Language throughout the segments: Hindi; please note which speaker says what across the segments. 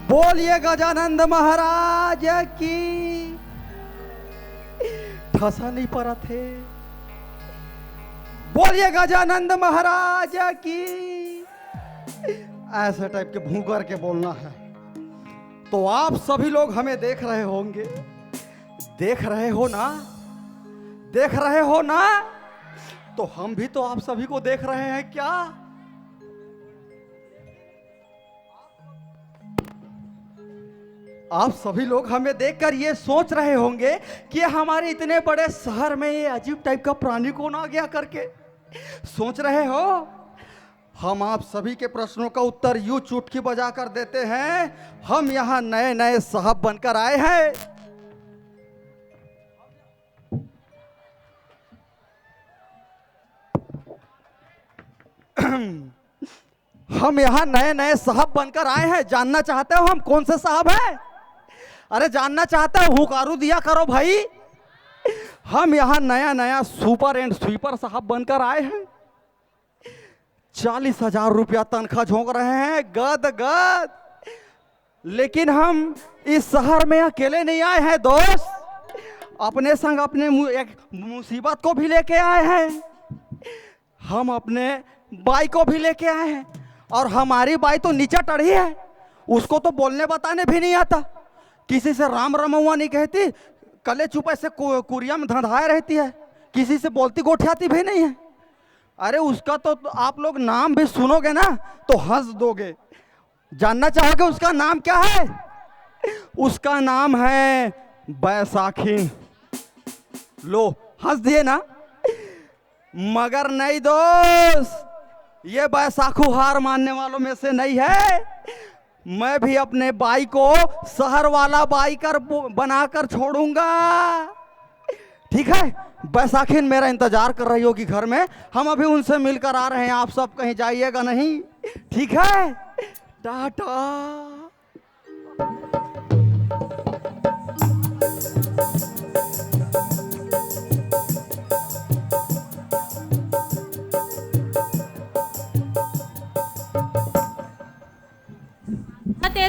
Speaker 1: बोलिए गजानंद महाराज की। ठसा नहीं पड़ा थे। बोलिए गजानंद महाराज की। ऐसे टाइप के भूंकर के बोलना है। तो आप सभी लोग हमें देख रहे होंगे, देख रहे हो ना, देख रहे हो ना। तो हम भी तो आप सभी को देख रहे हैं क्या? आप सभी लोग हमें देखकर ये सोच रहे होंगे कि हमारे इतने बड़े शहर में ये अजीब टाइप का प्राणी कौन आ गया करके सोच रहे हो। हम आप सभी के प्रश्नों का उत्तर यूं चुटकी बजा कर देते हैं। हम यहां नए नए साहब बनकर आए हैं। हम यहां नए नए साहब बनकर आए हैं। जानना चाहते हो हम कौन से साहब हैं? अरे जानना चाहता है? हुकारू दिया करो भाई। हम यहां नया नया सुपर एंड स्वीपर साहब बनकर आए हैं। 40,000 रुपया तनख्वाह झोंक रहे हैं गद गद। लेकिन हम इस शहर में अकेले नहीं आए हैं दोस्त। अपने संग अपने एक मुसीबत को भी लेके आए हैं। हम अपने बाई को भी लेके आए हैं। और हमारी बाई तो नीचे टड़ी है। उसको तो बोलने बताने भी नहीं आता। किसी से राम रमुआ नहीं कहती। कले चुप ऐसे कुरिया में धंधाए रहती है। किसी से बोलती गोठियाती भी नहीं है। अरे उसका तो आप लोग नाम भी सुनोगे ना तो हंस दोगे। जानना चाहोगे उसका नाम क्या है? उसका नाम है बैसाखी। लो हंस दिए ना। मगर नहीं दोस्त, ये बैसाखू हार मानने वालों में से नहीं है। मैं भी अपने बाई को शहर वाला बाइकर बनाकर छोड़ूंगा। ठीक है? बैसाखी मेरा इंतजार कर रही होगी घर में। हम अभी उनसे मिलकर आ रहे हैं। आप सब कहीं जाइएगा नहीं, ठीक है? टाटा।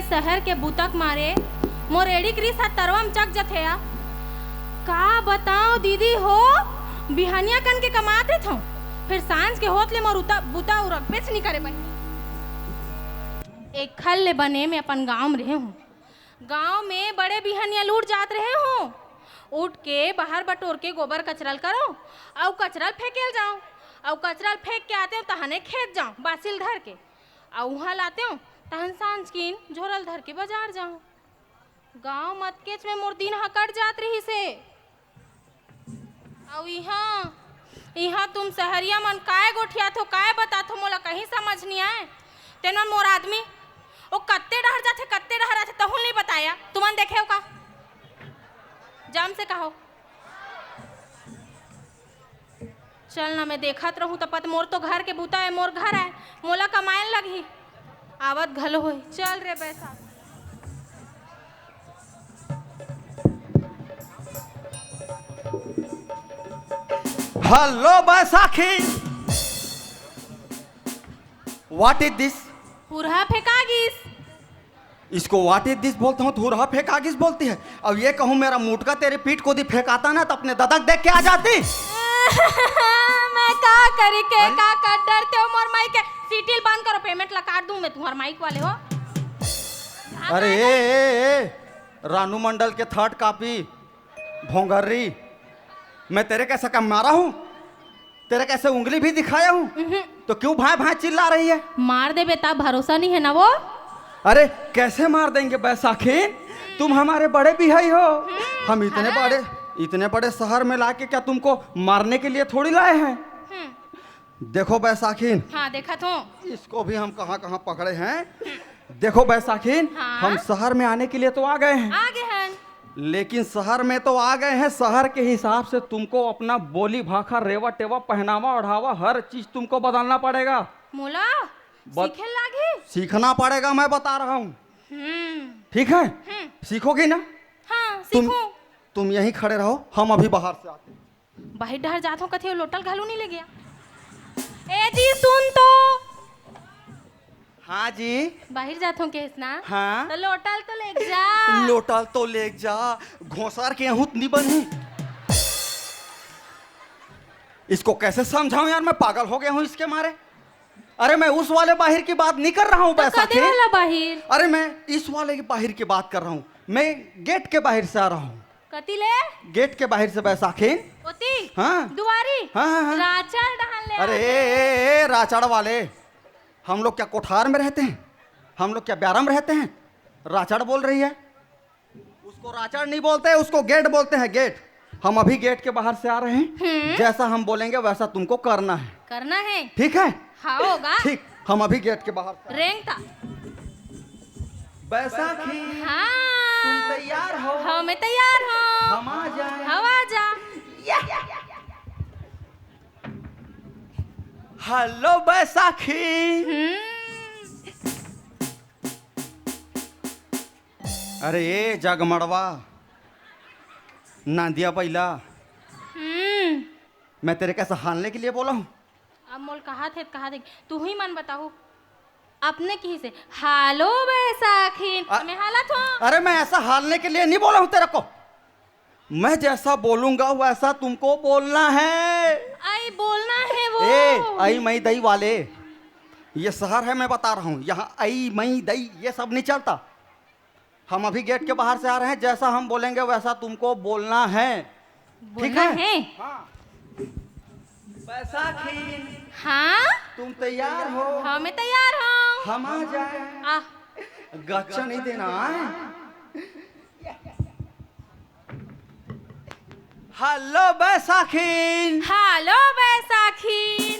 Speaker 2: शहर के बुतक मारे मोरेड़ी क्रिस तरवम चक जथेया। का बताओ दीदी हो, बिहानिया कन के कमात रहे थो, फिर सांझ के होत ले मोर बुता उरक पेच नहीं करे बनी। एक खल ले बने में अपन गांव में रहे हूँ। गांव में बड़े बिहानिया लूट जात रहे हूँ। उठ के बाहर बटोर के गोबर कचरल करो और कचरल फेंकेल जाओ और कचरल फेंक के आते हो तहने खेत जाओ बासिल धर के और वहाँ लाते हो तहन सांझ किन झोरल धर के बाजार जाओ। गांव मतकेच में मोर दिन हकट जात रही से। और यहाँ तुम सहरिया मन काय गोठिया थो, काय बता थो, मोला कहीं समझ नहीं आए। तेन मोर आदमी वो कत्ते डहर जाते कत्ते डहर आते तहुल नहीं बताया। तुमन देखे हो का? जाम से कहो चल ना, मैं देखत रहूं तपत मोर तो घर के बूता है, मोर घर है, मोला कमाएन लगी आवत घलो होई। चल रे बैसा।
Speaker 1: Hello Baisakhi, what is this?
Speaker 2: हुरहा फेंकागिस।
Speaker 1: इसको व्हाट इज दिस बोलता हूँ, हुरहा फेंकागिस बोलती है। अब ये कहूँ मेरा मुटका तेरे पीठ को दी फेंकाता ना तो अपने ददक देख के आ जाती।
Speaker 2: मैं का करी के का कर डरते हो मोर माई के। सीटिल बंद करो, पेमेंट ला काट दूं मैं। तुम्हार माइक वाले हो।
Speaker 1: अरे ए, रानू मंडल के थर्ड कॉपी भोंगरी, मैं तेरे कैसा काम मारा हूं? तेरे कैसे उंगली भी दिखाया हूँ तो क्यों भाई भाई चिल्ला रही है?
Speaker 2: मार दे बेटा, भरोसा नहीं है ना वो।
Speaker 1: अरे कैसे मार देंगे बैसाखी, तुम हमारे बड़े भी हो। हम इतने बड़े शहर में लाके क्या तुमको मारने के लिए थोड़ी लाए हैं? देखो बैसाखी,
Speaker 2: हाँ देखा तो।
Speaker 1: इसको भी हम कहाँ कहाँ पकड़े हैं। देखो बैसाखी,
Speaker 2: हाँ?
Speaker 1: हम शहर में आने के लिए तो आ गए हैं,
Speaker 2: आगे हैं।
Speaker 1: लेकिन शहर में तो आ गए हैं, शहर के हिसाब से तुमको अपना बोली भाखा रेवा टेवा पहनावा ओढ़ावा हर चीज तुमको बदलना पड़ेगा।
Speaker 2: मोला
Speaker 1: बत-
Speaker 2: सीखे लागे।
Speaker 1: सीखना पड़ेगा, मैं बता रहा हूँ। ठीक है, सीखोगी ना?
Speaker 2: हाँ
Speaker 1: तुम
Speaker 2: सीखूं।
Speaker 1: तुम यहीं खड़े रहो, हम अभी बाहर से आते हैं।
Speaker 2: बाहर डहर जात हो कथे लोटल घालू नहीं ले गया। ए जी सुन तो।
Speaker 1: हाँ जी।
Speaker 2: बाहर जात हो केस ना।
Speaker 1: हाँ।
Speaker 2: तो लोटल तो ले जा।
Speaker 1: लोटल तो ले जा, घोंसार के यहूं नहीं बनी। इसको कैसे समझाऊं यार, मैं पागल हो गया हूं इसके मारे। अरे मैं उस वाले बाहिर की बात नहीं कर रहा हूं
Speaker 2: तो
Speaker 1: बैसाखी।
Speaker 2: कदे वाला बाहर?
Speaker 1: अरे मैं इस वाले के बाहिर की बात कर रहा हूं, मैं गेट के बाहर से आ रहा हूं।
Speaker 2: कति ले?
Speaker 1: गेट के बाहर से बैसाखी।
Speaker 2: ओती?
Speaker 1: हाँ।
Speaker 2: दुआरी?
Speaker 1: हाँ।
Speaker 2: राचर डहन ले।
Speaker 1: अरे ए, राचड़ वाले, हम लोग क्या कोठार में रहते हैं? हम लोग क्या ब्यारम में रहते हैं? राचड़ बोल रही है। उसको राचड़ नहीं बोलते, उसको गेट बोलते हैं, गेट। हम अभी गेट के बाहर से आ रहे हैं, जैसा हम बोलेंगे वैसा तुमको करना है।
Speaker 2: करना है?
Speaker 1: ठीक है?
Speaker 2: हाँ होगा।
Speaker 1: ठीक, हम अभी गेट के बाहर से
Speaker 2: रेंगता।
Speaker 1: बैसाखी,
Speaker 2: हाँ।
Speaker 1: तुम तैयार हो?
Speaker 2: हाँ मैं तैयार हूँ।
Speaker 1: हम आ जाए।
Speaker 2: हवा जा।
Speaker 1: हेलो बैसाखी। अरे ये जगमड़वा नांदिया बैला, मैं तेरे कैसा हालने के लिए बोला हूँ?
Speaker 2: अब मोल कहा थे तू ही मन बताओ अपने की से। हालो बैसाखी मैं हालत हूँ।
Speaker 1: अरे मैं ऐसा हालने के लिए नहीं बोला हूँ तेरे को, मैं जैसा बोलूंगा वैसा तुमको बोलना है।
Speaker 2: आई बोलना है वो।
Speaker 1: ए आई मई दई वाले, ये शहर है, मैं बता रहा हूँ, यहाँ आई मई दई ये सब नहीं चलता। हम अभी गेट के बाहर से आ रहे हैं, जैसा हम बोलेंगे वैसा तुमको बोलना है। ठीक है? हाँ। बैसाखी,
Speaker 2: हाँ
Speaker 1: तुम तैयार हो?
Speaker 2: हाँ मैं तैयार हूँ।
Speaker 1: हम आ जाए।
Speaker 2: आ
Speaker 1: गच्चा नहीं देना है। हेलो बैसाखी।
Speaker 2: हालो बैसाखी।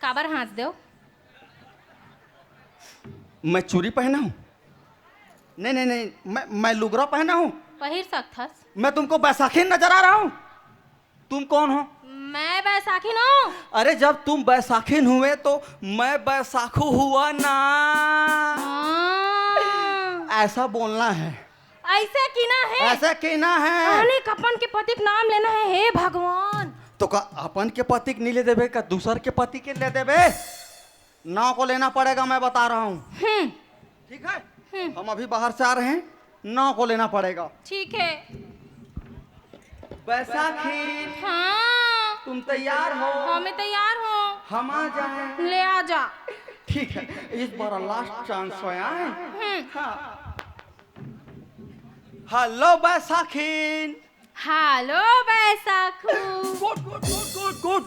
Speaker 2: काबर हंस दो?
Speaker 1: मैं चूड़ी पहना हूँ? नहीं, मैं लुगरा पहना हूँ।
Speaker 2: पहिर सकथस।
Speaker 1: मैं तुमको बैसाखी नजर आ रहा हूँ? तुम कौन हो?
Speaker 2: मैं बैसाखी हूँ।
Speaker 1: अरे जब तुम बैसाखी हुए तो मैं बैसाखू हुआ ना। ऐसा बोलना है।
Speaker 2: ऐसे कीना है?
Speaker 1: ऐसे कहना है।
Speaker 2: अनेक अपन के पति का नाम लेना है। हे भगवान,
Speaker 1: तो का अपन के पति के नहीं ले देवे, का दूसर के पति के ले देवे? नाव को लेना पड़ेगा, मैं बता रहा हूँ। ठीक है? हम अभी बाहर से आ रहे हैं, नाव को लेना पड़ेगा।
Speaker 2: ठीक है।
Speaker 1: बैसाखी,
Speaker 2: हाँ
Speaker 1: तुम तैयार हो?
Speaker 2: हाँ मैं तैयार हूँ।
Speaker 1: हम आ जाएं?
Speaker 2: ले आ जा।
Speaker 1: ठीक है, इस बार लास्ट चांस होया है। हाँ। हेलो बैसाखी।
Speaker 2: हालो बैसाखू।
Speaker 1: गुड।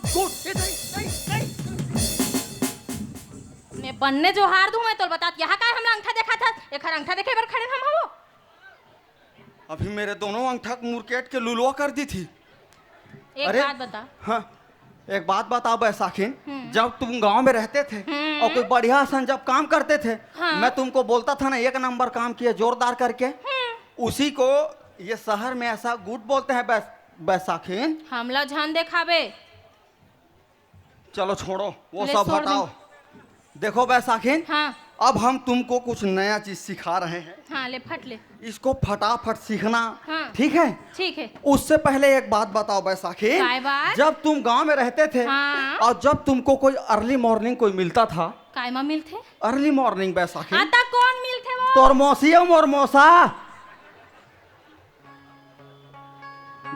Speaker 2: मैं बनने जो हार दूं मैं तो बता, यहाँ का हमला अंगठा देखा था, एक अंगठा देखे बार खड़े हम हो।
Speaker 1: अभी मेरे दोनों अंगठा मुरकेट के लुलवा कर दी थी।
Speaker 2: एक
Speaker 1: अरे,
Speaker 2: बात बता।
Speaker 1: हाँ, एक बात बताओ बैसाखी, जब तुम गांव में रहते थे और कोई बढ़िया सन जब काम करते थे,
Speaker 2: हाँ।
Speaker 1: मैं तुमको बोलता था ना एक नंबर काम किया जोरदार करके, उसी को ये शहर में ऐसा गुड बोलते हैं बैसाखी।
Speaker 2: हमला झन देखाबे।
Speaker 1: चलो छोड़ो वो
Speaker 2: ले
Speaker 1: सब
Speaker 2: छोड़
Speaker 1: हटाओ। देखो बैसाखी,
Speaker 2: हाँ
Speaker 1: अब हम तुमको कुछ नया चीज सिखा रहे हैं।
Speaker 2: हाँ ले फट ले।
Speaker 1: इसको फटाफट सीखना।
Speaker 2: हाँ।
Speaker 1: ठीक है?
Speaker 2: ठीक है।
Speaker 1: उससे पहले एक बात बताओ बैसाखी,
Speaker 2: काय बात?
Speaker 1: जब तुम गांव में रहते थे,
Speaker 2: हाँ।
Speaker 1: और जब तुमको कोई अर्ली मॉर्निंग कोई मिलता था,
Speaker 2: काय मा मिल थे?
Speaker 1: अर्ली मॉर्निंग बैसाखी,
Speaker 2: आता कौन मिल थे वो?
Speaker 1: तोर मौसी और मोर मौसा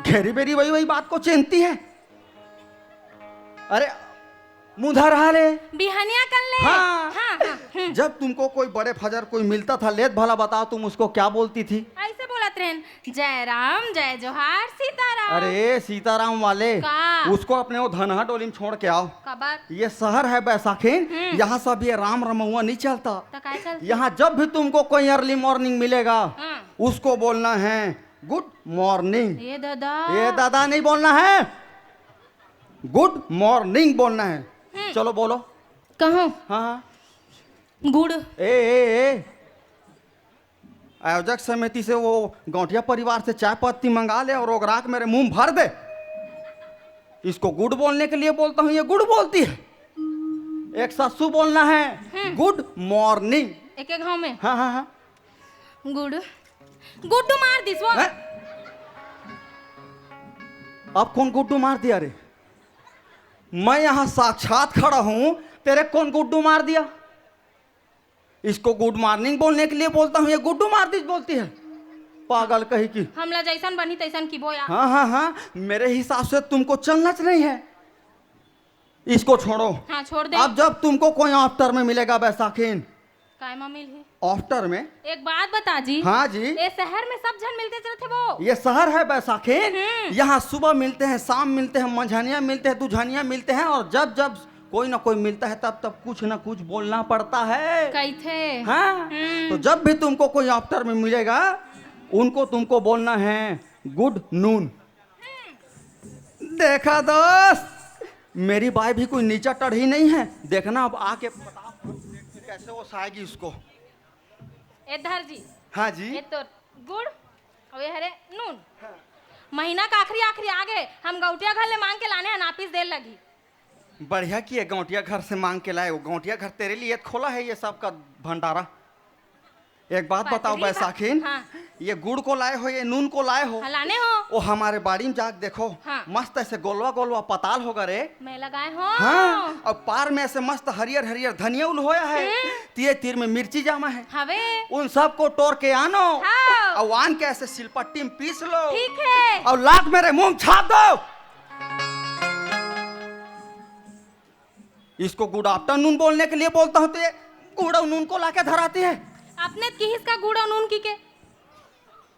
Speaker 1: घेरी बेरी वही बात को चिंती है। अरे मुंधा रहा ले
Speaker 2: बिहानिया कर ले।
Speaker 1: हाँ।
Speaker 2: हाँ।
Speaker 1: जब तुमको कोई बड़े फजर कोई मिलता था, लेत भला बताओ तुम उसको क्या बोलती थी?
Speaker 2: ऐसे बोला बोलत रहन जय राम जय जोहार सीताराम।
Speaker 1: अरे सीताराम वाले
Speaker 2: का?
Speaker 1: उसको अपने वो धनहा डोली में छोड़ के आओ।
Speaker 2: कबर
Speaker 1: ये शहर है बैसाखीन, यहाँ सब ये राम रमौआ नहीं चलता।
Speaker 2: तो काय चलती?
Speaker 1: यहाँ जब भी तुमको कोई अर्ली मॉर्निंग मिलेगा
Speaker 2: हाँ।
Speaker 1: उसको बोलना है गुड मॉर्निंग।
Speaker 2: ये दादा
Speaker 1: ये दादा नहीं बोलना है, गुड मॉर्निंग बोलना है। चलो बोलो।
Speaker 2: कहो
Speaker 1: हाँ हाँ।
Speaker 2: गुड़
Speaker 1: ए आयोजक समिति से वो गौठिया परिवार से चाय पत्ती मंगा ले और ओगरा के मेरे मुंह भर दे। इसको गुड बोलने के लिए बोलता हूँ, ये गुड बोलती है। एक ससु बोलना है गुड मॉर्निंग।
Speaker 2: एक एक गाँव में
Speaker 1: हाँ हाँ हाँ।
Speaker 2: गुड गुड्डू मार दिस वो।
Speaker 1: हैं? अब कौन गुड्डू मार दिया रे? मैं यहां साक्षात खड़ा हूं, तेरे कौन गुड्डू मार दिया? इसको गुड मॉर्निंग बोलने के लिए बोलता हूं, ये गुड्डू मार दी बोलती है। पागल कही की।
Speaker 2: हमला जैसन बनी तैसन की बोया।
Speaker 1: हाँ हाँ हाँ, मेरे हिसाब से तुमको चलना नहीं है। इसको छोड़ो।
Speaker 2: हाँ छोड़ दे।
Speaker 1: अब जब तुमको कोई आफ्टर में मिलेगा बैसाखीन,
Speaker 2: काय में मिल है?
Speaker 1: आफ्टर में।
Speaker 2: एक बात बता जी।
Speaker 1: हाँ जी।
Speaker 2: ये शहर में सब जन मिलते चलते वो।
Speaker 1: ये शहर है बैसाखीन, यहाँ सुबह मिलते हैं, शाम मिलते हैं, मंझानिया मिलते हैं, दुझानिया मिलते हैं, और जब जब कोई ना कोई मिलता है तब तब कुछ ना कुछ बोलना पड़ता है।
Speaker 2: कैथे?
Speaker 1: हाँ, तो जब भी तुमको कोई आफ्टर में मिलेगा उनको तुमको बोलना है गुड नून। देखा दोस्त, मेरी बाई भी कोई नीचा टढ़ी नहीं है। देखना अब आके कैसे वो साएगी उसको।
Speaker 2: इधर जी।
Speaker 1: हाँ जी।
Speaker 2: ये तो गुड़ और ये हरे नून। महीना का आखिरी आखिरी आगे हम गौटिया घर ले मांग के लाने हैं, नापिस देर लगी।
Speaker 1: बढ़िया किए गौटिया घर से मांग के लाए। वो गौटिया घर तेरे लिए खोला है ये सब का भंडारा। एक बात बताओ बैसाखीन,
Speaker 2: हाँ।
Speaker 1: ये गुड़ को लाए हो, ये नून को लाए हो?
Speaker 2: लाने हो।
Speaker 1: वो हमारे बाड़ी में जाके देखो।
Speaker 2: हाँ।
Speaker 1: मस्त ऐसे गोलवा गोलवा पताल होगा रे।
Speaker 2: मैं लगाए हो।
Speaker 1: हाँ, और पार में ऐसे मस्त हरियर हरियर धनिया उल होया है, तीर तीर में मिर्ची जामा है।
Speaker 2: हवे
Speaker 1: उन सब को तोड़ के आनो।
Speaker 2: हाँ।
Speaker 1: और आन के ऐसे सिलपट्टी में पीस लो।
Speaker 2: ठीक है।
Speaker 1: और लाख मेरे मुंह में छाप दो। इसको गुड आफ्टरनून बोलने के लिए बोलता हूँ तो ये गुड़ और नून को लाके धराती है।
Speaker 2: अपने किस का गुड़ और नून की के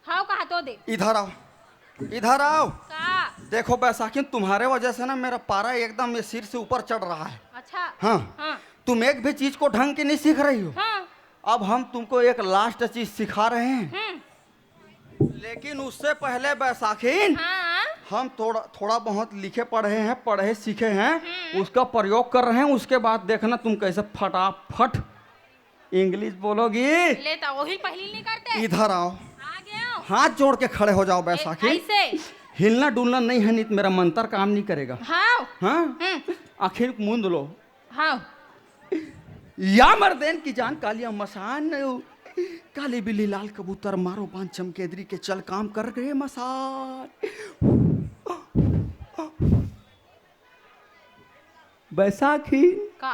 Speaker 2: हाउ कहा तो दे।
Speaker 1: इधर आओ, इधर आओ।
Speaker 2: का?
Speaker 1: देखो बैसाखी, तुम्हारे वजह से ना मेरा पारा एकदम ये सिर से ऊपर चढ़ रहा है।
Speaker 2: अच्छा।
Speaker 1: हाँ,
Speaker 2: हाँ।
Speaker 1: तुम एक भी चीज को ढंग की नहीं सीख रही हो।
Speaker 2: हाँ।
Speaker 1: अब हम तुमको एक लास्ट चीज सिखा रहे हैं, लेकिन उससे पहले बैसाखीन
Speaker 2: हाँ।
Speaker 1: हम थोड़ा बहुत लिखे पढ़े हैं, पढ़े सीखे हैं, उसका प्रयोग कर रहे हैं। उसके बाद देखना तुम कैसे फटाफट इंग्लिश बोलोगी।
Speaker 2: ले तो वही पहली नहीं करते।
Speaker 1: इधर आओ,
Speaker 2: आ गया।
Speaker 1: हाथ जोड़ के खड़े हो जाओ बैसाखी।
Speaker 2: ऐसे
Speaker 1: हिलना डुलना नहीं है, नहीं तो मेरा मंत्र काम नहीं करेगा।
Speaker 2: हाउ।
Speaker 1: हाँ, आखिर मूंद लो।
Speaker 2: हाउ।
Speaker 1: या मर्देन की जान कालिया मसान, काली बिल्ली लाल कबूतर मारो बांध चमकेदरी के चल काम कर गए मसान। बैसाखी
Speaker 2: का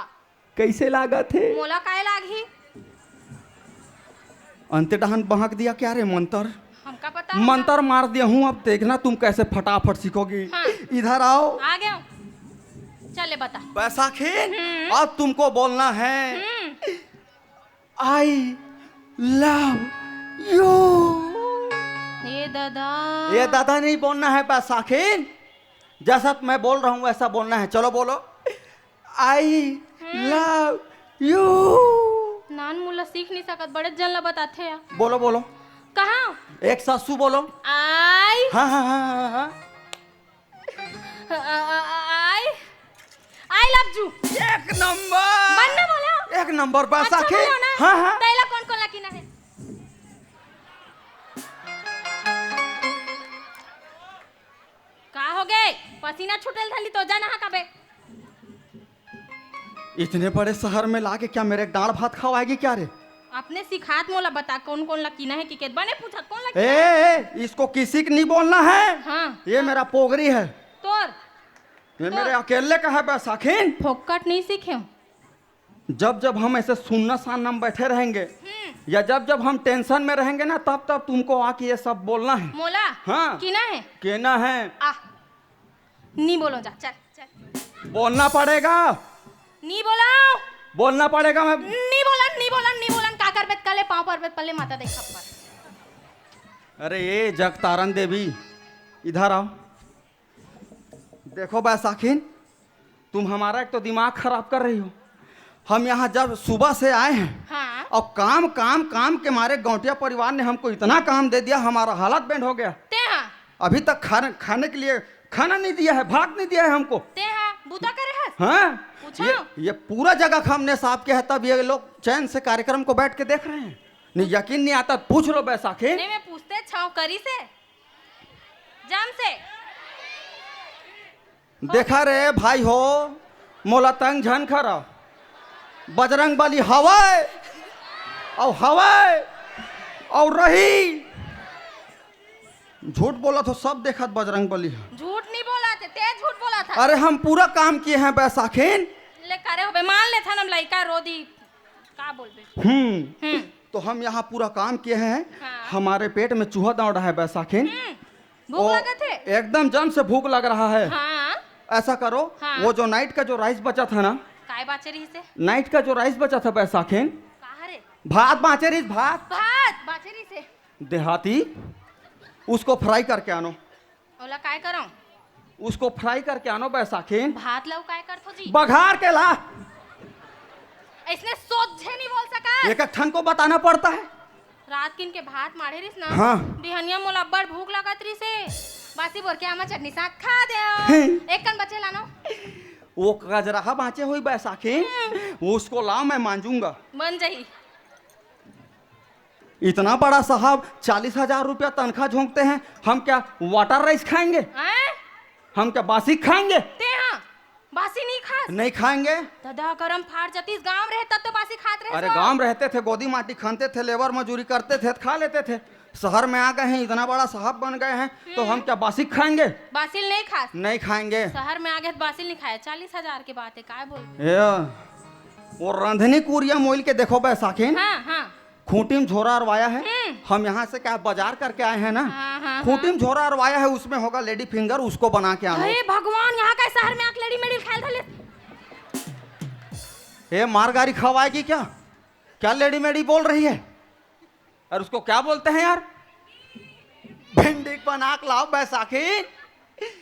Speaker 1: कैसे लागा थे?
Speaker 2: मोला काय लागी?
Speaker 1: अंते डहन बहक दिया क्या रे मंत्र?
Speaker 2: हमका पता।
Speaker 1: मंत्र मार दिया हूँ, अब देखना तुम कैसे फटाफट सीखोगी।
Speaker 2: हाँ।
Speaker 1: इधर आओ।
Speaker 2: आ गया। चले बता।
Speaker 1: बैसाखी, अब तुमको बोलना है आई लव यू।
Speaker 2: ये दादा।
Speaker 1: ये दादा नहीं बोलना है बैसाखी, जैसा मैं बोल रहा हूँ वैसा बोलना है। चलो बोलो, आई लव यू।
Speaker 2: नान मुला सीख नहीं सकत, बड़े जन ला बताते या।
Speaker 1: बोलो बोलो।
Speaker 2: कहाँ?
Speaker 1: एक सासू बोलो।
Speaker 2: आई
Speaker 1: हाँ हाँ हाँ हाँ।
Speaker 2: आई आई लव यू।
Speaker 1: एक नंबर।
Speaker 2: बन्ना बोला।
Speaker 1: एक नंबर बैसाखी।
Speaker 2: अच्छा बोलो ना।
Speaker 1: हाँ हाँ।
Speaker 2: तैला कौन कौन लकीना है? का हो गए? पसीना छूटल थाली तो जा नहा कबे।
Speaker 1: इतने बड़े शहर में लाके क्या मेरे दाल भात खवाएगी क्या रे?
Speaker 2: आपने सिखात मोला बता कौन कौन लकीना है कि के बने पूछत कौन लकीना?
Speaker 1: ए, इसको किसी को नहीं बोलना है।
Speaker 2: हाँ।
Speaker 1: ये मेरा पोगरी है।
Speaker 2: तोर
Speaker 1: ये मेरे अकेले का है बैसाखी।
Speaker 2: फोकट नहीं सीखे।
Speaker 1: जब जब हम ऐसे सुनना सानना में बैठे रहेंगे या जब जब हम टेंशन में रहेंगे ना, तब तब तुमको आके ये सब बोलना है।
Speaker 2: मोला
Speaker 1: हाँ।
Speaker 2: कीना है?
Speaker 1: कहना है।
Speaker 2: आ नहीं बोलो, जा चल चल।
Speaker 1: बोलना पड़ेगा,
Speaker 2: नहीं बोलाओ।
Speaker 1: बोलना पड़ेगा। मैं
Speaker 2: नहीं बोलन का कर बेत कले पांव पर बेत पल्ले माता देख पर।
Speaker 1: अरे ये जगतारण देवी, इधर आओ। देखो बैसाखी, तुम हमारा एक तो दिमाग खराब कर रही हो। हम यहाँ जब सुबह से आए हैं,
Speaker 2: हाँ
Speaker 1: और काम काम काम के मारे गौटिया परिवार ने हमको इतना काम दे दिया, हमारा हालत बैंड हो गया।
Speaker 2: ते हाँ
Speaker 1: अभी तक खाने के लिए खाना नहीं दिया है, भात नहीं दिया है हमको।
Speaker 2: ते हाँ बूता करे हस।
Speaker 1: हाँ
Speaker 2: पूछो।
Speaker 1: ये पूरा जगह हमने साफ किया है, तब ये लोग चैन से कार्यक्रम को बैठ के देख रहे हैं। नहीं यकीन नहीं आता, पूछ लो बैसाखी।
Speaker 2: नहीं मैं पूछते छाव करी से जाम से
Speaker 1: देखा रे भाई हो, मोला तंग झन खरा बजरंग बली हवाए और रही। झूठ बोला तो सब देखत बजरंग बली है।
Speaker 2: झूठ नहीं बोला थे, ते झूठ बोला था।
Speaker 1: अरे हम पूरा काम किए हैं बैसाखीन।
Speaker 2: ले करे होबे मान ले था हम लइका रोदी का बोलबे।
Speaker 1: तो हम यहाँ पूरा काम किए हैं।
Speaker 2: हाँ।
Speaker 1: हमारे पेट में चूहा दौड़ रहा है बैसाखीन।
Speaker 2: भूख लगा थे
Speaker 1: एकदम जम से भूख लग रहा है।
Speaker 2: हाँ
Speaker 1: ऐसा करो,
Speaker 2: हाँ।
Speaker 1: वो जो नाइट का जो राइस बचा था ना,
Speaker 2: काय बाचे रही से
Speaker 1: नाइट का जो राइस बचा था बैसाखीन,
Speaker 2: कहा रे
Speaker 1: भात बाचे रही, भात
Speaker 2: भात बाचे रही से
Speaker 1: देहाती, उसको फ्राई करके आनो।
Speaker 2: ओला काय करम
Speaker 1: उसको फ्राई करके आनो बैसाखीन।
Speaker 2: भात लाऊ काय करथो जी।
Speaker 1: बघार के ला।
Speaker 2: इसने सोचे नहीं बोल सका।
Speaker 1: एक एक ठन को बताना पड़ता है।
Speaker 2: रात किन के भात मारे रिस ना।
Speaker 1: हाँ।
Speaker 2: बिहनिया मोला अब्बड़ भूख लगत रही से। बासी बोर के आमा चटनी साग खा दे। एक कन बचे लानो।
Speaker 1: वो गजराहा बाँचे हुई बैसाखी, उसको लाओ, मैं मांजूंगा।
Speaker 2: बन जाई।
Speaker 1: इतना बड़ा साहब 40,000 रुपया तनख्वाह झोंकते हैं, हम क्या वाटर राइस खाएंगे? हम क्या बासी खाएंगे?
Speaker 2: ते हाँ बासी नहीं खा।
Speaker 1: नहीं खाएंगे।
Speaker 2: दादा करम फाड़ जतीस गांव रहे तब तो बासी खात रहे।
Speaker 1: अरे गांव रहते थे, गोदी माटी खाते थे, लेबर मजूरी करते थे, खा लेते थे। शहर में आ गए हैं, इतना बड़ा साहब बन गए हैं, तो हम क्या बासी खाएंगे?
Speaker 2: बासिल नहीं खा।
Speaker 1: नहीं खाएंगे।
Speaker 2: शहर में आ गए बासिल नहीं खाए। 40,000 की बात है, काय बोल।
Speaker 1: वो रंधनी कुरिया मोल के देखो बैसाखी,
Speaker 2: हाँ हाँ
Speaker 1: खूंटी में झोरा अरवाया है। हम यहाँ से क्या बाजार करके आए हैं ना,
Speaker 2: हाँ,
Speaker 1: खूंटी में झोरा अरवाया है, उसमें होगा लेडी फिंगर, उसको बना के आना।
Speaker 2: अरे भगवान, यहाँ का शहर में आके लेडी मेडी खाए धले।
Speaker 1: ये मारगारी खवाएगी क्या? क्या लेडी मेडी बोल रही है? और उसको क्या बोलते हैं यार? भिंडी बना के लाओ बैसाखी।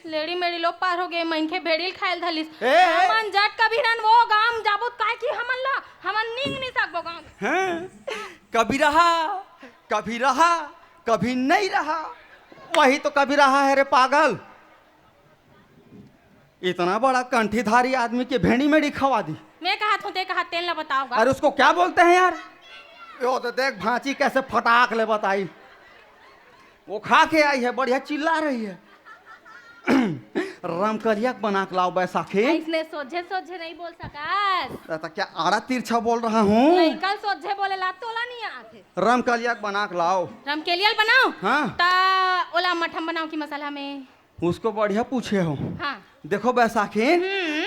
Speaker 2: लेडी मेडी लोग पार हो गए, मनखे भेड़िल खाए धलिस।
Speaker 1: ए,
Speaker 2: हमन जट कभी रन वो गांव जाबुत काय की हमन नींग नहीं सकबो गांव।
Speaker 1: हैं? कभी रहा कभी नहीं रहा, वही तो कभी रहा है रे पागल। इतना बड़ा कंठीधारी आदमी के भेड़ी मेडी खवा दी।
Speaker 2: मैं कहा था ते कहा तेल ना बताओगा।
Speaker 1: अरे उसको क्या बोलते हैं यार? यो तो देख भांची कैसे फटाक ले बताई। वो खा के आई है, बढ़िया चिल्ला रही है। रामकलिया बना के लाओ बैसाखी।
Speaker 2: इसने सोझे सोझे नहीं बोल सका।
Speaker 1: तो क्या आड़ा तिरछा बोल रहा हूँ?
Speaker 2: नहीं कल सोझे बोले ला तोला नहीं आते।
Speaker 1: रामकलिया बना के लाओ।
Speaker 2: रामकेलियल बनाओ।
Speaker 1: हाँ।
Speaker 2: ता ओला मठम बनाओ की मसाला में।
Speaker 1: उसको बढ़िया पूछे हो।
Speaker 2: हाँ
Speaker 1: देखो बैसाखी,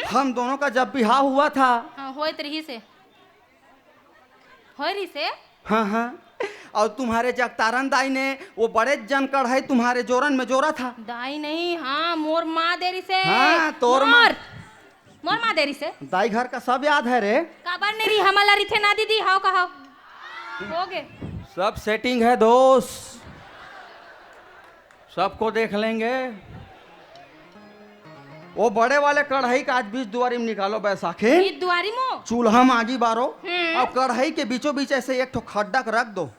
Speaker 1: हम दोनों का जब बिहार हुआ था।
Speaker 2: हाँ होत रही से। हो रही से।
Speaker 1: हाँ हाँ। और तुम्हारे जगतारन दाई ने वो बड़े जन कढ़ाई तुम्हारे जोरन में जोरा था।
Speaker 2: दाई नहीं, हाँ मोर माँ देरी से।
Speaker 1: हाँ, तोर माँ।
Speaker 2: मोर माँ देरी से।
Speaker 1: दाई घर का सब याद है रे।
Speaker 2: काबर नहीं रही हमला रही थे ना दीदी, हाउ कहा हो गए।
Speaker 1: सब सेटिंग है दोस्त, सबको देख लेंगे। वो बड़े वाले कढ़ाई का आज बीच दुआरी में निकालो बैसाखी।
Speaker 2: बीच दुआरी मो
Speaker 1: चूल्हा में आगी बारो, और कढ़ाई के बीचों बीच ऐसे एक ठो खड्डा रख दो।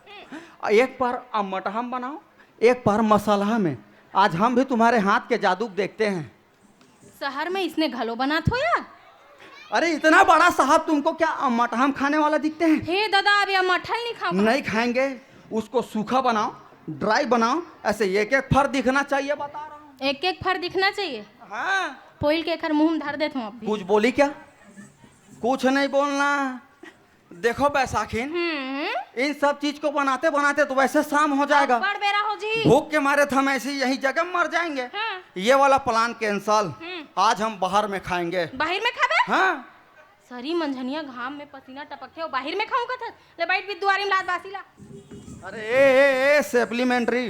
Speaker 1: एक बार मटहम बनाओ, एक बार मसाला में। आज हम भी तुम्हारे हाथ के जादू देखते हैं।
Speaker 2: शहर में इसने घलो बना थो या?
Speaker 1: अरे इतना बड़ा साहब तुमको क्या मटहम खाने वाला दिखते हैं?
Speaker 2: हे दादा अब यह मठल नहीं खाऊंगा।
Speaker 1: नहीं खाएंगे। उसको सूखा बनाओ, ड्राई बनाओ, ऐसे एक एक फर दिखना चाहिए, बता रहा हूँ।
Speaker 2: एक एक फर दिखना चाहिए।
Speaker 1: हाँ।
Speaker 2: पोइल के खर मुंह में धर देता हूँ अभी।
Speaker 1: कुछ बोली क्या? कुछ नहीं बोलना। देखो बैसाखी, इन सब चीज को बनाते बनाते तो वैसे शाम हो जाएगा।
Speaker 2: बड़ बेरा हो जी।
Speaker 1: भूख के मारे तो हम ऐसे यही जगह मर जाएंगे।
Speaker 2: हाँ।
Speaker 1: ये वाला प्लान कैंसल। आज हम बाहर में खाएंगे।
Speaker 2: बाहर में खाबे?
Speaker 1: हाँ।
Speaker 2: सरी मंझनिया घाम में पसीना टपकते हो, बाहर में खाऊंगा था। ले बैठ भी दुआरी में लात बासी ला।
Speaker 1: अरे ए सप्लीमेंट्री,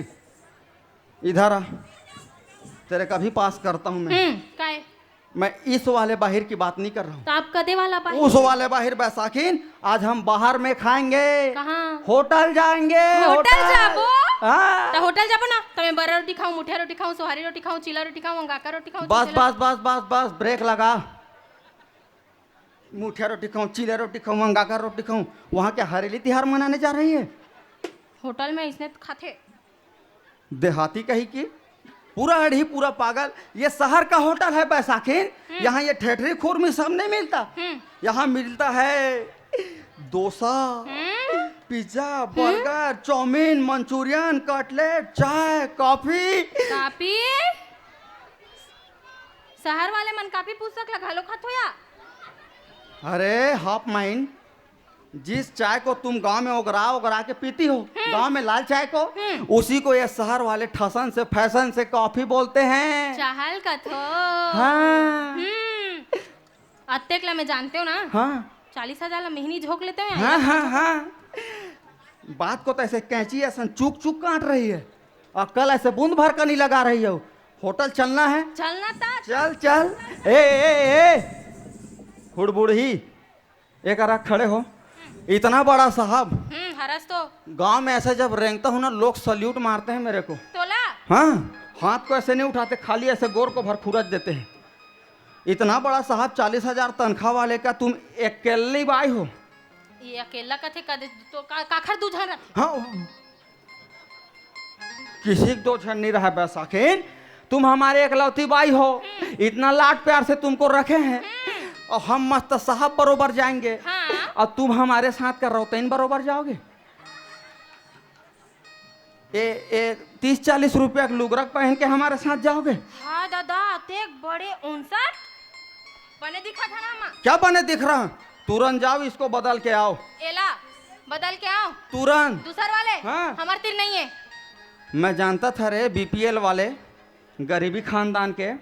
Speaker 1: इधर आ, तेरे का भी पास करता हूँ मैं।
Speaker 2: काय?
Speaker 1: मैं इस वाले बाहर की बात नहीं कर रहा हूँ।
Speaker 2: तो आप कदे वाला बाहर?
Speaker 1: उस वाले बाहर बैसाखी। आज हम बाहर में खाएंगे।
Speaker 2: कहाँ?
Speaker 1: होटल जाएंगे।
Speaker 2: होटल जाबो?
Speaker 1: हाँ।
Speaker 2: तो होटल जाबो ना तो मैं बरा रोटी खाऊं, मुठिया रोटी खाऊं, सोहारी रोटी खाऊं, चिला रोटी खाऊं, अंगाका रोटी खाऊं।
Speaker 1: बस
Speaker 2: चुचला-
Speaker 1: बस बस बस बस ब्रेक लगा। मुठिया रोटी खाऊं, चिला रोटी खाऊं, अंगाका रोटी खाऊं। वहाँ क्या हरेली त्योहार मनाने जा रही है?
Speaker 2: होटल में इसने खाते।
Speaker 1: देहाती कही की पूरा अड़ी पूरा पागल। ये शहर का होटल है बैसाखीन। यहाँ ये ठेठरी खूर में सब नहीं मिलता। यहाँ मिलता है dosa, pizza, burger, chow mein, Manchurian, cutlet, चाय, कॉफी।
Speaker 2: कापी शहर वाले मन कापी पुस्तक लगा लो खातो या।
Speaker 1: अरे हाफ माइंड, जिस चाय को तुम गांव में उगरा उगरा के पीती हो, गांव में लाल चाय को, उसी को ये शहर वाले ठसन से फैशन से कॉफी बोलते हैं।
Speaker 2: चाहल का थो।
Speaker 1: हाँ
Speaker 2: अत्तेकला में जानते हो ना,
Speaker 1: हाँ
Speaker 2: 40,000 ला महीनी झोंक लेते हो
Speaker 1: हाँ हाँ हाँ। बात को तो ऐसे कैंची ऐसा चूक चूक काट रही है और कल ऐसे बूंद भर कर नहीं लगा रही हो। होटल चलना है?
Speaker 2: चलना था।
Speaker 1: चल चल। ए हुड़बुड़ ही एक रख खड़े हो। इतना बड़ा साहब,
Speaker 2: हरस तो
Speaker 1: गांव में ऐसे जब रेंगता हूँ ना, लोग सल्यूट मारते हैं मेरे को।
Speaker 2: तोला
Speaker 1: हाँ, हाथ को ऐसे नहीं उठाते, खाली ऐसे गोर को भर खुरच देते हैं। इतना बड़ा साहब, 40,000 तनख्वाह वाले का तुम अकेले बाई हो।
Speaker 2: ये अकेला कथे कदे तो काखर दूझन रखे।
Speaker 1: हाँ, किसी को दो झन नहीं रहा बैसाखीन। तुम हमारे एकलौती बाई हो, इतना लाड प्यार से तुमको रखे हैं और हम मस्त साहब बरोबर जाएंगे।
Speaker 2: हाँ।
Speaker 1: और तुम हमारे साथ कर रौतैन बरोबर जाओगे। ए 30-40 रुपया का लुगरक पहन के हमारे साथ जाओगे?
Speaker 2: हाँ दादा, ते बड़े 59 बने दिखा था ना माँ।
Speaker 1: क्या बने दिख रहा है? तुरंत जाओ, इसको बदल के आओ।
Speaker 2: एला बदल के आओ
Speaker 1: तुरंत।
Speaker 2: दूसर वाले।
Speaker 1: हाँ।
Speaker 2: हमार तीर नहीं है।
Speaker 1: मैं जानता था रे, बीपीएल वाले गरीबी खानदान के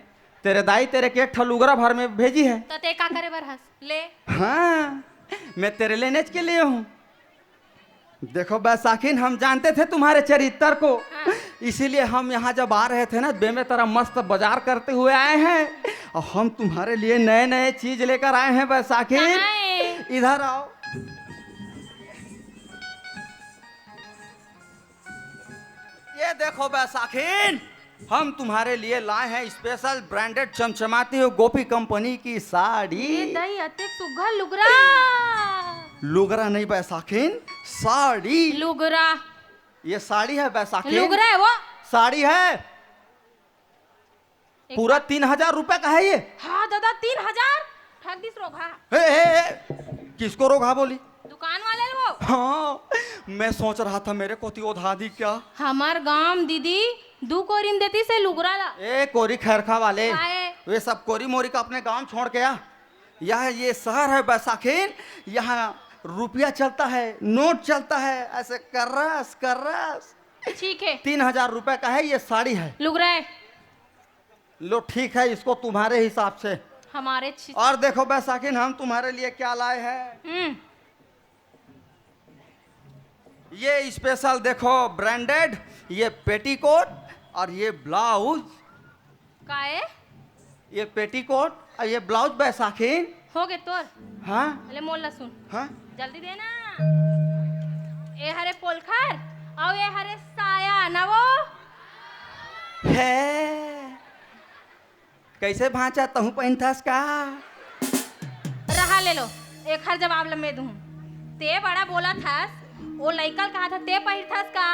Speaker 1: तेरे दाई तेरे के एक ठलुगरा भर में भेजी है।
Speaker 2: तो ते का करे बर हंस ले।
Speaker 1: हाँ, मैं तेरे लेने के लिए हूँ। देखो बैसाखीन, हम जानते थे तुम्हारे चरित्र को।
Speaker 2: हाँ।
Speaker 1: इसीलिए हम यहाँ जब आ रहे थे ना, बे में तरह मस्त बाजार करते हुए आए हैं और हम तुम्हारे लिए नए नए चीज लेकर आए हैं बैसाखीन।
Speaker 2: कहाँ है?
Speaker 1: इधर आओ। ये देखो बैसाखीन, हम तुम्हारे लिए लाए हैं स्पेशल ब्रांडेड चमचमाती हुई गोपी कंपनी की
Speaker 2: ये
Speaker 1: साड़ी।
Speaker 2: दही अते सुघर लुगरा।
Speaker 1: लुगरा नहीं बैसाखीन, साड़ी।
Speaker 2: लुगरा
Speaker 1: ये साड़ी है बैसाखीन।
Speaker 2: लुगरा है वो।
Speaker 1: साड़ी है, पूरा 3,000 रुपए का है ये।
Speaker 2: हाँ दादा 3,000 ठग दिस रोघा।
Speaker 1: किसको रोगा बोली?
Speaker 2: दुकान वाले वो।
Speaker 1: हाँ, मैं सोच रहा था मेरे को उधा दी क्या।
Speaker 2: हमार गांव दीदी 2 कोरिन देती से लुगरा ला।
Speaker 1: ए कोरी खैरखा वाले,
Speaker 2: काहे?
Speaker 1: वे सब कोरी मोरी का अपने गांव छोड़ के आ। यह ये शहर है बैसाखीन, यहाँ रुपया चलता है, नोट चलता है, ऐसे कर्रस कर्रस।
Speaker 2: ठीक है
Speaker 1: 3,000 रुपए का है, ये साड़ी है।
Speaker 2: लुगरा है
Speaker 1: लो ठीक है, इसको तुम्हारे हिसाब से।
Speaker 2: हमारे
Speaker 1: और देखो बैसाखीन, हम तुम्हारे लिए क्या लाए हैं। ये स्पेशल देखो ब्रांडेड, ये पेटीकोट और ये ब्लाउज।
Speaker 2: का है?
Speaker 1: ये पेटीकोट और ये ब्लाउज बैसाखीन।
Speaker 2: हो गए तोर।
Speaker 1: हाँ
Speaker 2: अरे मोल सुन,
Speaker 1: हाँ,
Speaker 2: जल्दी देना। ए हरे पोलखर और ये हरे साया ना वो।
Speaker 1: है कैसे भांचा तहु पहनथस का?
Speaker 2: रहा ले लो, एक हर जवाब ल मैं दूं। ते बड़ा बोला था, वो लइकल कहा था ते पहिरथस का।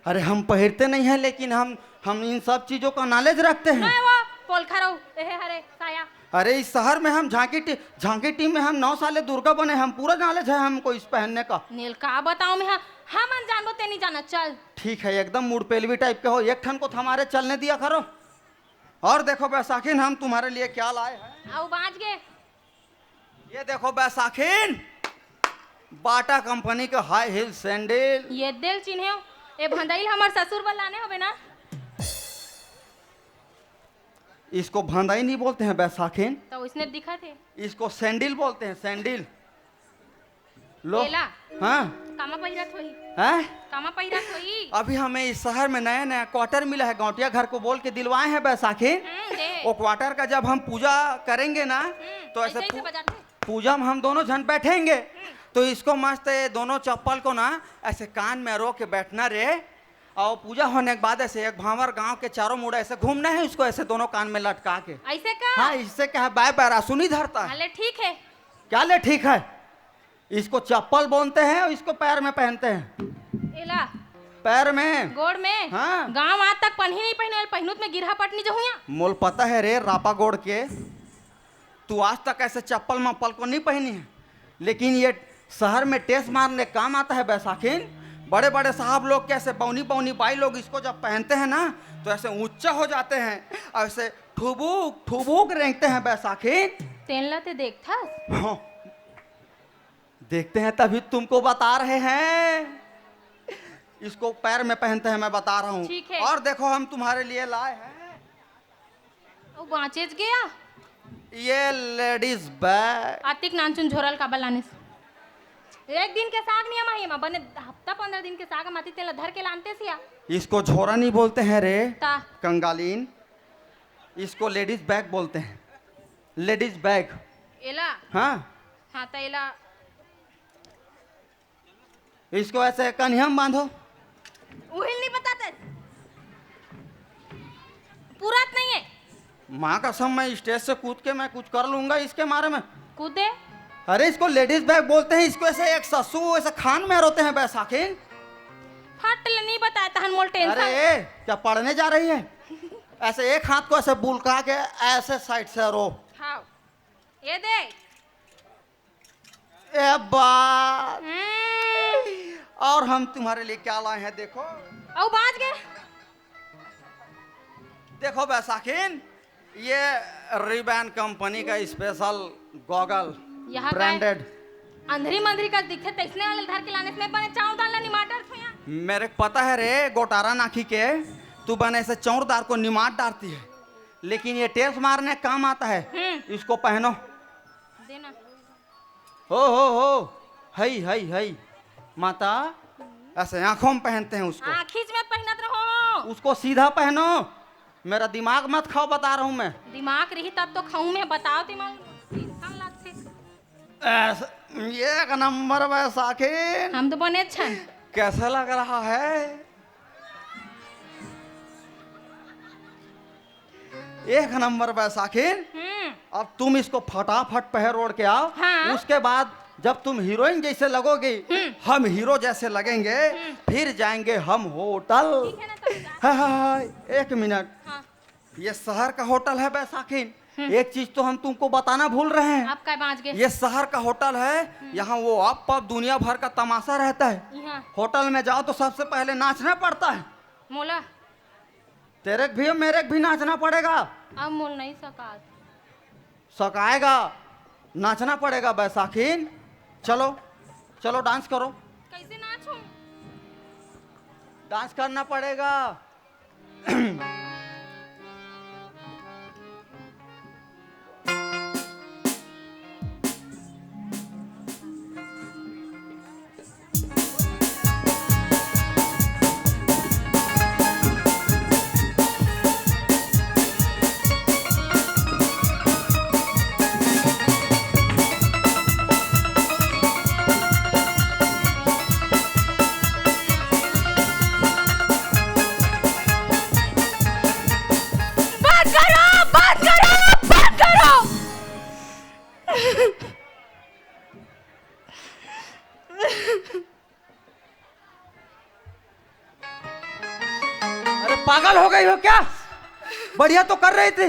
Speaker 1: अरे हम पहनते नहीं हैं, लेकिन हम इन सब चीजों का नॉलेज रखते हैं।
Speaker 2: नहीं वो पोलखर हो, ए हरे साया।
Speaker 1: अरे इस शहर में हम झांकी टीम में हम 9 साल दुर्गा बने, हम पूरा नॉलेज है हमको इस पहनने का।
Speaker 2: नील का बताऊं मैं, हम अनजान ते नहीं जाना। चल
Speaker 1: ठीक है, एकदम मूड पेलवी टाइप के हो, एक ठन को हमारे चलने दिया करो। और देखो बैसाखीन, हम तुम्हारे लिए क्या लाए हैं।
Speaker 2: आओ बाज गए।
Speaker 1: ये देखो बैसाखीन, बाटा कंपनी का हाई हिल सैंडल।
Speaker 2: ये दिल चिन्हे ए भंडाइल हमार ससुर बल लाने होबे ना।
Speaker 1: इसको भंदाई नहीं बोलते हैं बैसाखीन,
Speaker 2: तो उसने दिखा थे।
Speaker 1: इसको सैंडल बोलते हैं, सैंडल। लो
Speaker 2: एला
Speaker 1: हाँ
Speaker 2: कामा पहिरत होई,
Speaker 1: हैं?
Speaker 2: कामा पहिरत होई।
Speaker 1: अभी हमें इस शहर में नया नया क्वार्टर मिला है, गौटिया घर को बोल के दिलवाए हैं बैसाखीन।
Speaker 2: दे।
Speaker 1: वो क्वार्टर का जब हम पूजा करेंगे ना, तो ऐसे
Speaker 2: ऐसे बजाते।
Speaker 1: पूजा में हम दोनों जन बैठेंगे तो इसको मस्त ये दोनों चप्पल को ना ऐसे कान में रो के बैठना रे, और पूजा होने के बाद ऐसे एक भावर गांव के चारों मुड़ा ऐसे घूमना है, उसको ऐसे दोनों कान में लटका के।
Speaker 2: ऐसे का?
Speaker 1: हाँ, इससे क्या है, बाय पैरा सुनी धरता है।
Speaker 2: अरे ठीक है।
Speaker 1: क्या ले ठीक है, इसको चप्पल बोलते हैं और इसको पैर में पहनते हैं।
Speaker 2: एला
Speaker 1: पैर में,
Speaker 2: गोड़ में।
Speaker 1: हाँ।
Speaker 2: गांव आज तक पहनी नहीं पहने, पहनुत में गिरहा पटनी जो हुआ।
Speaker 1: मोल पता है रे रापा गोड़ के, तू आज तक ऐसे चप्पल मप्पल को नहीं पहनी है, लेकिन ये शहर में टेस्ट मारने काम आता है बैसाखिन। बड़े बड़े साहब लोग कैसे पौनी पौनी बाई लोग इसको जब पहनते हैं ना तो ऐसे ऊंचा हो जाते हैं, ऐसे ठुबुक ठुबुक रेंगते हैं बैसाखिन।
Speaker 2: तेनला ते देख था।
Speaker 1: हाँ, देखते हैं तभी तुमको बता रहे हैं, इसको पैर में पहनते हैं, मैं बता रहा हूँ।
Speaker 2: ठीक है।
Speaker 1: और देखो हम तुम्हारे लिए लाए हैं,
Speaker 2: वो बाँचेज गया।
Speaker 1: ये लेडीज बैग।
Speaker 2: आतिक नानचुन झोरल काबल लाने से। एक दिन के साग नहीं माही बने हफ्ता 15 दिन के साग माती तेला धर के लानते सिया।
Speaker 1: इसको झोरा नहीं बोलते हैं रे
Speaker 2: ता
Speaker 1: कंगालीन, इसको लेडीज बैग बोलते हैं, लेडीज बैग।
Speaker 2: एला
Speaker 1: हाँ,
Speaker 2: हाँ ता एला
Speaker 1: इसको ऐसे कन्हैया में बांधो।
Speaker 2: उहिल नहीं बताते, पूरा नहीं है।
Speaker 1: माँ कसम मैं स्टेज से कूद के मैं कुछ कर लूंगा इसके मारे में।
Speaker 2: कूदे
Speaker 1: अरे इसको लेडीज बैग बोलते हैं, इसको ऐसे एक ससु ऐसे खान में रोते हैं बैसाखिन।
Speaker 2: फट ले नहीं बताया तहन मोल टेंशन।
Speaker 1: अरे क्या पढ़ने जा रही है, ऐसे एक हाथ को ऐसे बुलका के ऐसे साइड से रो।
Speaker 2: हाँ ये दे।
Speaker 1: ए बात, और हम तुम्हारे लिए क्या लाए हैं देखो।
Speaker 2: औ बाज गए।
Speaker 1: देखो बैसाखिन, ये रिबैन कंपनी का स्पेशल गॉगल,
Speaker 2: यहाँ का
Speaker 1: ब्रांडेड।
Speaker 2: अंधरी मंधरी का दिखे तैसने वाले धर के लाने से बने चाव दाल निमाटर छुया।
Speaker 1: मेरे को पता है रे गोटारा नाखी के तू बने से चौरदार को निमाट डालती है, लेकिन ये टेस्ट मारने काम आता है। इसको पहनो।
Speaker 2: देना
Speaker 1: हो हई हई हई माता, ऐसे आंखों में पहनते हैं उसको।
Speaker 2: आँखीच में पहनत रहो।
Speaker 1: उसको सीधा पहनो, मेरा दिमाग मत खाओ, बता रहा हूँ मैं।
Speaker 2: दिमाग रही तब तो खाऊं मैं, बताओ दिमाग इंसान लागते।
Speaker 1: एक नंबर बैसाखिन,
Speaker 2: हम तो बने छन।
Speaker 1: कैसा लग रहा है? एक नंबर बैसाखिन। अब तुम इसको फटाफट पहन ओढ़ के आओ।
Speaker 2: हाँ।
Speaker 1: उसके बाद जब तुम हीरोइन जैसे लगोगी, हम हीरो जैसे लगेंगे, फिर जाएंगे हम होटल।
Speaker 2: ठीक है ना तो
Speaker 1: हाँ, एक मिनट।
Speaker 2: हाँ।
Speaker 1: ये शहर का होटल है बैसाखिन। एक चीज तो हम तुमको बताना भूल रहे हैं,
Speaker 2: आप काय बाँच गए।
Speaker 1: ये शहर का होटल है, यहाँ वो आप पब दुनिया भर का तमाशा रहता है।
Speaker 2: यहाँ
Speaker 1: होटल में जाओ तो सबसे पहले नाचना पड़ता है।
Speaker 2: मोला
Speaker 1: तेरे भी और मेरे भी नाचना पड़ेगा।
Speaker 2: अब मोल नहीं सकात।
Speaker 1: सकाएगा, नाचना पड़ेगा बैसाखिन। चलो चलो डांस करो।
Speaker 2: कैसे नाचूं?
Speaker 1: डांस करना पड़ेगा। पागल हो गई हो क्या? बढ़िया तो कर रही थी।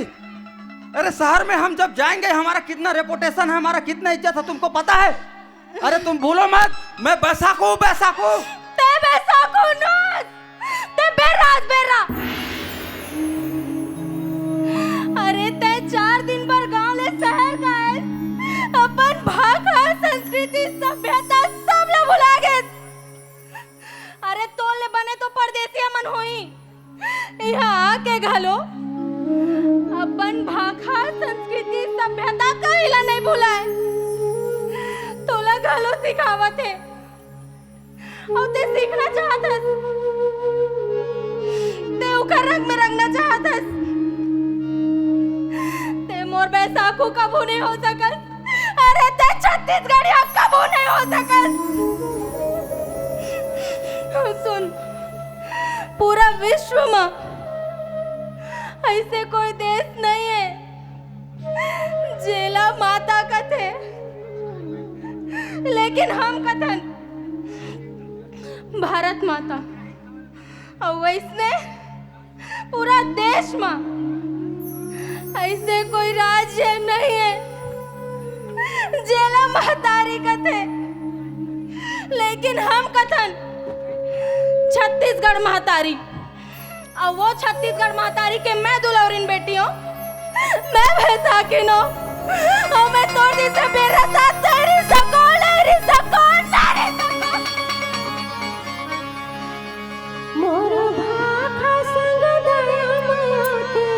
Speaker 1: अरे शहर में हम जब जाएंगे हमारा कितना रेपुटेशन है, हमारा कितना इज्जत है, तुमको पता है? अरे तुम भूलो मत, मैं बैसाखू बैसाखू
Speaker 2: ते बैसाखू नोस ते बेराज बेरा। अरे ते 4 दिन पर गांव ले शहर गए, अपन भाषा संस्कृति सभ्यता सब ले भुला गए। अरे तोले बने तो परदेसी मन होई, यहाँ आके घालो अपन भाषा संस्कृति सभ्यता कहिला नहीं भुलाए। तोला घालो सिखावत है और ते सीखना चाहतस, ते उकर रंग में रंगना चाहतस। ते मोर बैसाखू कबू नहीं हो सकत। अरे ते छत्तीसगढ़ी कबू नहीं हो सकत। सुन, पूरा विश्व में ऐसे कोई देश नहीं है जेला माता कथे, लेकिन हम कथन भारत माता। और वैसने पूरा देश में ऐसे कोई राज्य नहीं है जेला महतारी कथे, लेकिन हम कथन छत्तीसगढ़ महतारी। और वो छत्तीसगढ़ महतारी के मैं दुलौरिन बेटी हूँ, मैं बैसाखिन हूँ, और मैं तोड़ी से मेरा साथ तेरी सको लेरी सको नारी सको।
Speaker 3: मोर भाखा संग दया माया के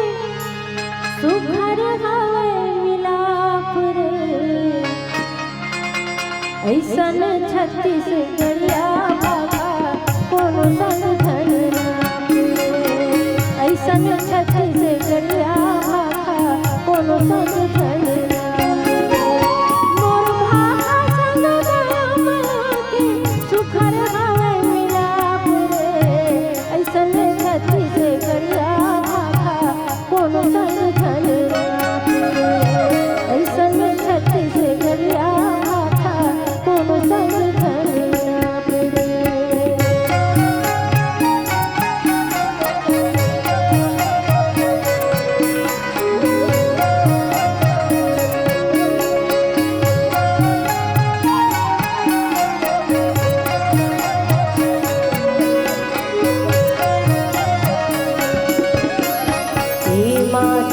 Speaker 3: सुघर हवे मिलाप रे, ऐसन छत्तीसगढ़िया भाखा कोनो संग धन नाप रे, ऐसन छत्तीसगढ़िया भाखा कोनो संग धन नाप रे। मोर भाखा संग दया माया के सुघर हवे मिलाप रे, ऐसन छत्तीसगढ़िया भाखा कोनो संग धन नाप रे, ऐसन छत्तीसगढ़िया भाखा कोनो संग धन नाप रे।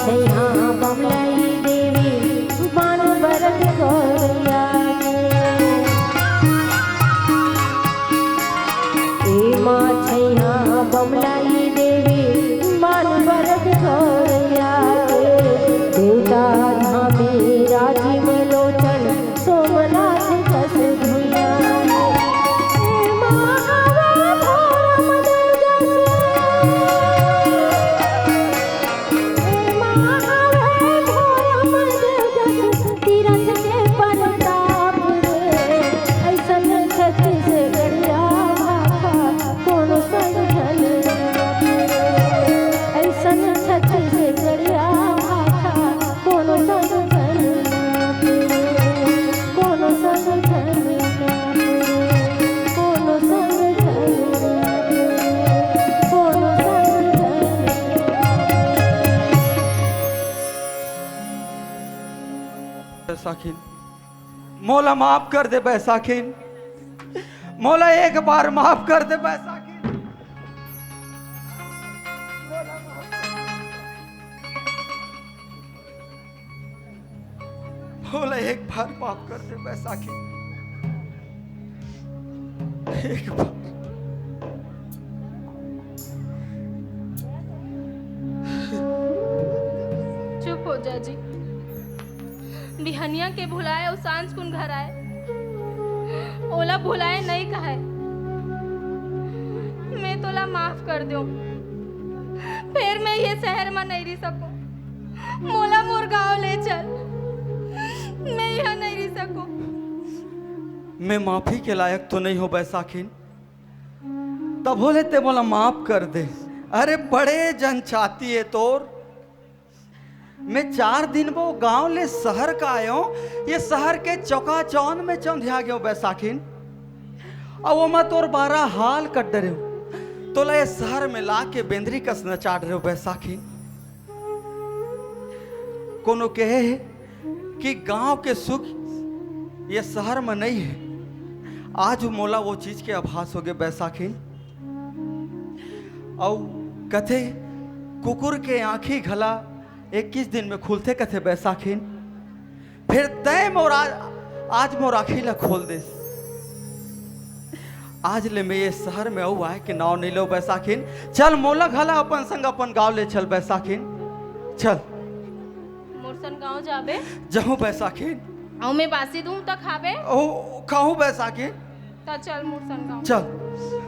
Speaker 3: छैहा बमलाई देवी बाण बरद गौरिया ए माँ छैहा बमलाई देवी बाण बरद गौरिया देवता धामे राजीव लोचन सोमनाथ कस धुइया
Speaker 1: बैसाखिन, मौला माफ कर दे बैसाखिन, मौला एक बार माफ कर दे बैसाखिन, मौला एक बार माफ कर दे बैसाखिन, एक बार।
Speaker 2: चुप हो जा जी, बिहनिया के भुलाए और सांझ कुन घर आए, ओला भुलाए नहीं कहे। मैं तोला माफ कर दूं, फिर मैं ये शहर में नहीं रह सकूं, मोला मोर गाँव ले चल, मैं यहाँ नहीं रह सकूं।
Speaker 1: मैं माफी के लायक तो नहीं हो बैसाखिन, तब बोले ते बोला माफ कर दे। अरे बड़े जन चाहती है तोर, मैं 4 दिन वो गांव ले शहर का आयो, ये शहर के चौका चौन में चौंधिया गयो बैसाखिन, और वो मैं तोर 12 हाल कट रहे हो, तो ले शहर में ला के बेंदरी कस न चाट रहे हो बैसाखिन। कोनो कहे है कि गांव के सुख ये शहर में नहीं है, आज मोला वो चीज के आभास हो गए बैसाखिन। और कथे कुकुर के आंखी घला 21 दिन में खुलते कथे बैसाखिन, फिर तय मोर आज मोर आखी ला खोल दे। आज ले मैं ये शहर में आऊ आए कि नाव नहीं लो बैसाखिन, चल मोला घला अपन संग अपन गांव ले चल बैसाखिन, चल
Speaker 2: मोरसन गाँव जाबे
Speaker 1: जाऊं बैसाखिन,
Speaker 2: आऊ मैं बासी दूं तो खाबे,
Speaker 1: ओ खाऊं बैसाखिन,
Speaker 2: तो चल मोरसन गाँव
Speaker 1: चल।